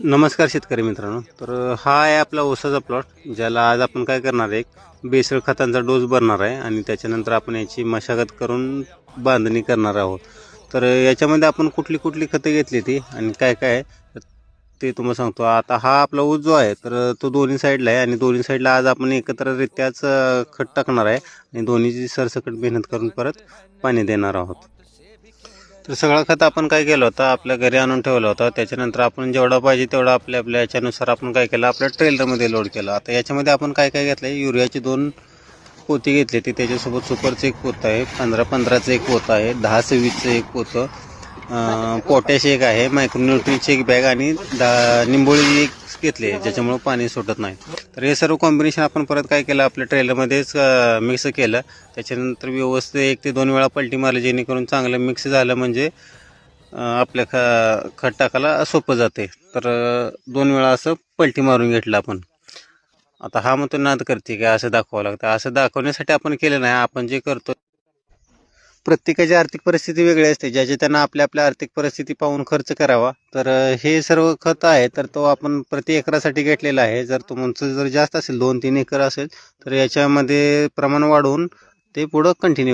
नमस्कार शेतकरी मित्रांनो. तर हा आहे आपला ऊसाचा प्लॉट, ज्याला आज आपण काय करणार आहे, एक बेसळ खतांचा डोस भरणार आहे आणि त्याच्यानंतर आपण याची मशागत करून बांधणी करणार आहोत. तर याच्यामध्ये आपण कुठली कुठली खतं घेतली ती आणि काय काय आहे ते तुम्हाला सांगतो. आता हा आपला ऊस जो आहे तर तो दोन्ही साईडला आहे आणि दोन्ही साईडला आज आपण एकत्ररित्याच खत टाकणार आहे आणि दोन्हीची सरसकट मेहनत करून परत पाणी देणार आहोत. तर सगळं खत आपण काय केलं होतं, आपल्या घरी आणून ठेवलं होतं. त्याच्यानंतर आपण जेवढा पाहिजे तेवढा आपल्या याच्यानुसार आपण काय केलं, आपल्या ट्रेलरमध्ये लोड केलं. आता याच्यामध्ये आपण काय काय घेतलं आहे, युरियाची 2 पोती घेतली ती, त्याच्यासोबत सुपरचं एक पोतं आहे, 15-15चं एक पोतं आहे, 10-26चं एक पोतं, पोटॅश एक आहे, मायक्रोन्यूट्रीची एक बॅग आणि निंबोळी एक घेतली आहे, ज्याच्यामुळं पाणी सुटत नाही. तर हे सर्व कॉम्बिनेशन आपण परत काय केलं, आपल्या ट्रेलरमध्येच मिक्स केलं. त्याच्यानंतर व्यवस्थित 1 ते 2 वेळा पलटी मारली, जेणेकरून चांगलं मिक्स झालं म्हणजे आपल्या खत टाकायला सोपं जाते. तर 2 वेळा असं पलटी मारून घेतलं आपण. आता हा म्हणतो नाद करते काय, असं दाखवावं लागतं. असं दाखवण्यासाठी आपण केलं नाही. आपण जे करतो, प्रत्येकाची आर्थिक परिस्थिती वेगळी असते, ज्याचे त्यांना आपल्या आपल्या आर्थिक परिस्थिती पाहून खर्च करावा. तर हे सर्व खत आहे तर तो आपण प्रति एकरासाठी घेतलेला आहे. जर तुमचं जर जास्त असेल, 2-3 एकर असेल, तर याच्यामध्ये प्रमाण वाढवून ते पुढं कंटिन्यू